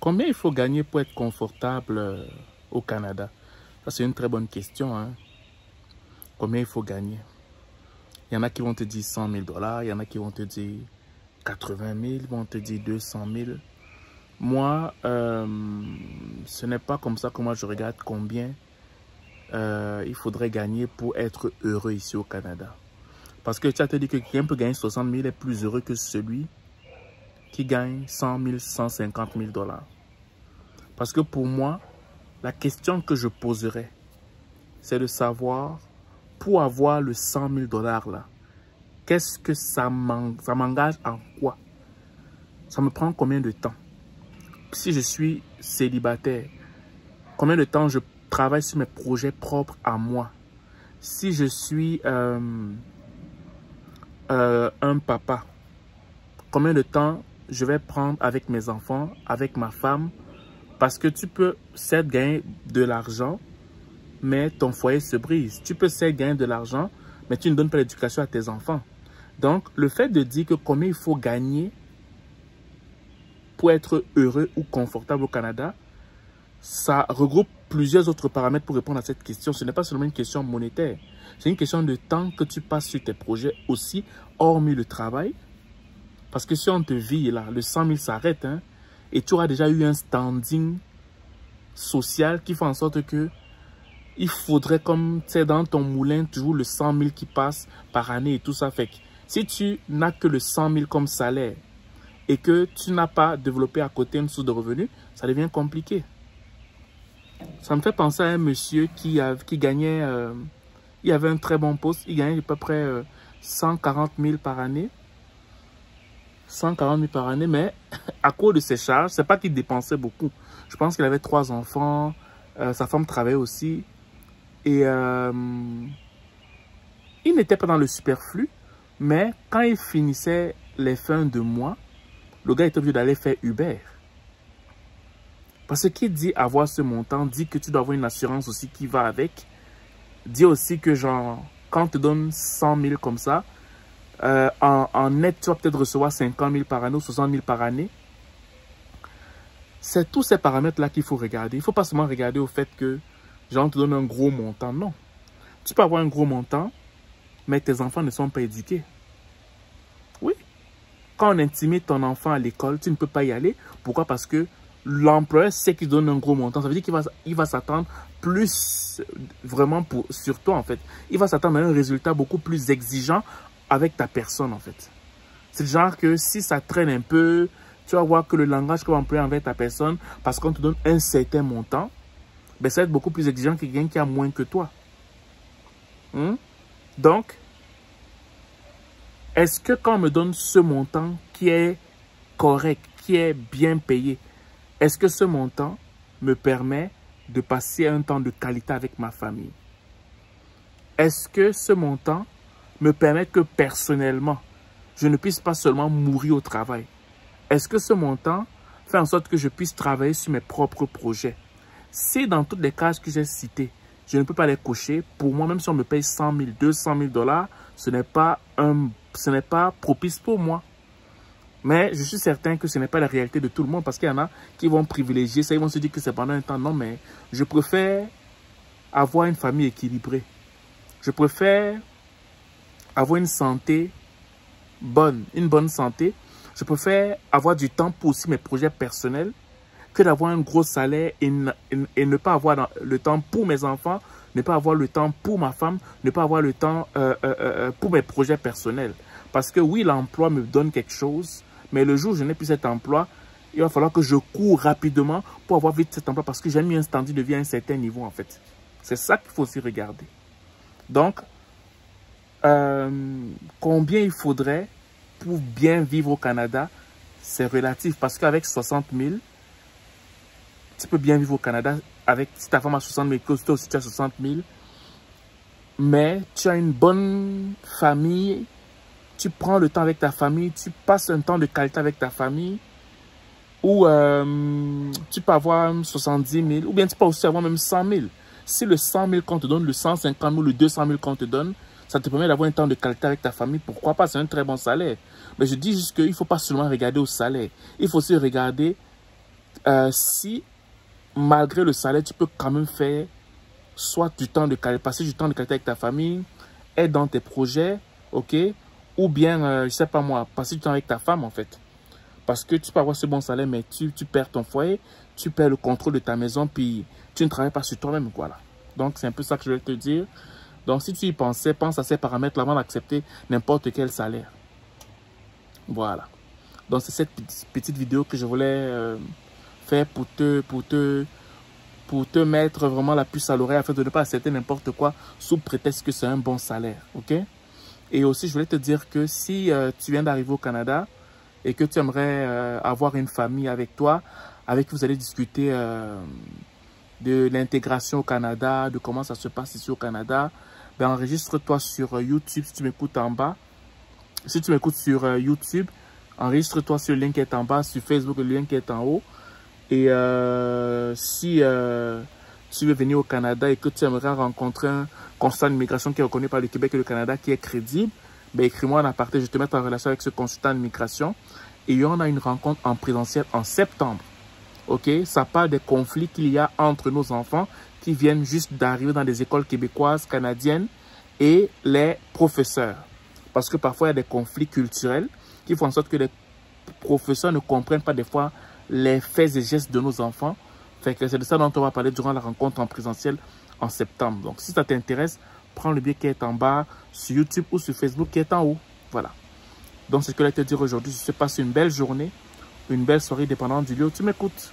Combien il faut gagner pour être confortable au Canada? Ça, c'est une très bonne question, hein. Combien il faut gagner? Il y en a qui vont te dire 100 000 $, il y en a qui vont te dire 80 000, ils vont te dire 200 000. Moi, ce n'est pas comme ça que moi je regarde combien il faudrait gagner pour être heureux ici au Canada. Parce que tu as te dit que quelqu'un peut gagner 60 000 est plus heureux que celui qui gagne 100 000, 150 000 $. Parce que pour moi, la question que je poserais, c'est de savoir, pour avoir le 100 000 $ là, qu'est-ce que ça m'engage en quoi? Ça me prend combien de temps? Si je suis célibataire, combien de temps je travaille sur mes projets propres à moi? Si je suis un papa, combien de temps je vais prendre avec mes enfants, avec ma femme? Parce que tu peux certes gagner de l'argent, mais ton foyer se brise. Tu peux certes gagner de l'argent, mais tu ne donnes pas l'éducation à tes enfants. Donc, le fait de dire que combien il faut gagner pour être heureux ou confortable au Canada, ça regroupe plusieurs autres paramètres pour répondre à cette question. Ce n'est pas seulement une question monétaire. C'est une question de temps que tu passes sur tes projets aussi, hormis le travail. Parce que si on te vit là, le 100 000 s'arrête, hein, et tu auras déjà eu un standing social qui fait en sorte que il faudrait, comme tu sais, dans ton moulin, toujours le 100 000 qui passe par année et tout ça. Fait que si tu n'as que le 100 000 comme salaire et que tu n'as pas développé à côté une source de revenus, ça devient compliqué. Ça me fait penser à un monsieur qui gagnait, il avait un très bon poste, il gagnait à peu près 140 000 par année. 140 000 par année, mais à cause de ses charges, c'est pas qu'il dépensait beaucoup. Je pense qu'il avait 3 enfants, sa femme travaillait aussi. Et il n'était pas dans le superflu, mais quand il finissait les fins de mois, le gars était obligé d'aller faire Uber. Parce qu'il dit avoir ce montant, dit que tu dois avoir une assurance aussi qui va avec. Dit aussi que genre, quand on te donne 100 000 comme ça, en net, tu vas peut-être recevoir 50 000 par année ou 60 000 par année. C'est tous ces paramètres-là qu'il faut regarder. Il ne faut pas seulement regarder au fait que genre, on te donne un gros montant. Non. Tu peux avoir un gros montant, mais tes enfants ne sont pas éduqués. Oui. Quand on intimide ton enfant à l'école, tu ne peux pas y aller. Pourquoi? Parce que l'employeur sait qu'il donne un gros montant. Ça veut dire qu'il va s'attendre plus vraiment sur toi, en fait. Il va s'attendre à un résultat beaucoup plus exigeant avec ta personne, en fait. C'est le genre que si ça traîne un peu, tu vas voir que le langage qu'on va employer envers ta personne, parce qu'on te donne un certain montant, ben ça va être beaucoup plus exigeant que quelqu'un qui a moins que toi. Donc, est-ce que quand on me donne ce montant qui est correct, qui est bien payé, est-ce que ce montant me permet de passer un temps de qualité avec ma famille? Est-ce que ce montant me permet que personnellement, je ne puisse pas seulement mourir au travail? Est-ce que ce montant fait en sorte que je puisse travailler sur mes propres projets? Si dans toutes les cases que j'ai citées, je ne peux pas les cocher, pour moi, même si on me paye 100 000, 200 000 $, ce n'est pas propice pour moi. Mais je suis certain que ce n'est pas la réalité de tout le monde, parce qu'il y en a qui vont privilégier ça, ils vont se dire que c'est pendant un temps. Non, mais je préfère avoir une famille équilibrée. Je préfère avoir une santé bonne, une bonne santé. Je préfère avoir du temps pour aussi mes projets personnels que d'avoir un gros salaire et ne pas avoir le temps pour mes enfants, ne pas avoir le temps pour ma femme, ne pas avoir le temps pour mes projets personnels. Parce que oui, l'emploi me donne quelque chose, mais le jour où je n'ai plus cet emploi, il va falloir que je cours rapidement pour avoir vite cet emploi parce que j'ai mis un standard de vie à un certain niveau en fait. C'est ça qu'il faut aussi regarder. Donc, combien il faudrait pour bien vivre au Canada, c'est relatif parce qu'avec 60 000, tu peux bien vivre au Canada avec, si ta femme a 60 000, que toi aussi tu as 60 000, mais tu as une bonne famille, tu prends le temps avec ta famille, tu passes un temps de qualité avec ta famille, ou tu peux avoir 70 000, ou bien tu peux aussi avoir même 100 000. Si le 100 000 qu'on te donne, le 150 000, le 200 000 qu'on te donne, ça te permet d'avoir un temps de qualité avec ta famille, pourquoi pas? C'est un très bon salaire. Mais je dis juste qu'il ne faut pas seulement regarder au salaire, il faut aussi regarder si malgré le salaire, tu peux quand même faire soit du temps de qualité, passer du temps de qualité avec ta famille, être dans tes projets, ok, ou bien, je sais pas moi, passer du temps avec ta femme en fait. Parce que tu peux avoir ce bon salaire, mais tu perds ton foyer, tu perds le contrôle de ta maison, puis tu ne travailles pas sur toi-même, voilà. Donc, c'est un peu ça que je vais te dire. Donc, si tu y pensais, pense à ces paramètres avant d'accepter n'importe quel salaire. Voilà. Donc, c'est cette petite vidéo que je voulais faire pour te mettre vraiment la puce à l'oreille afin de ne pas accepter n'importe quoi sous prétexte que c'est un bon salaire, ok? Et aussi, je voulais te dire que si tu viens d'arriver au Canada et que tu aimerais avoir une famille avec toi, avec qui vous allez discuter de l'intégration au Canada, de comment ça se passe ici au Canada, ben enregistre-toi sur YouTube si tu m'écoutes en bas. Si tu m'écoutes sur YouTube, enregistre-toi sur le lien qui est en bas, sur Facebook, le lien qui est en haut. Et si tu veux venir au Canada et que tu aimerais rencontrer un consultant d'immigration qui est reconnu par le Québec et le Canada, qui est crédible, ben écris-moi en aparté, je te mets en relation avec ce consultant d'immigration. Et on a une rencontre en présentiel en septembre. Ok, ça parle des conflits qu'il y a entre nos enfants qui viennent juste d'arriver dans des écoles québécoises, canadiennes et les professeurs. Parce que parfois, il y a des conflits culturels qui font en sorte que les professeurs ne comprennent pas des fois les faits et gestes de nos enfants. Fait que c'est de ça dont on va parler durant la rencontre en présentiel en septembre. Donc, si ça t'intéresse, prends le billet qui est en bas sur YouTube ou sur Facebook qui est en haut. Voilà. Donc, c'est ce que je vais te dire aujourd'hui. Je te passe une belle journée, une belle soirée dépendant du lieu où tu m'écoutes.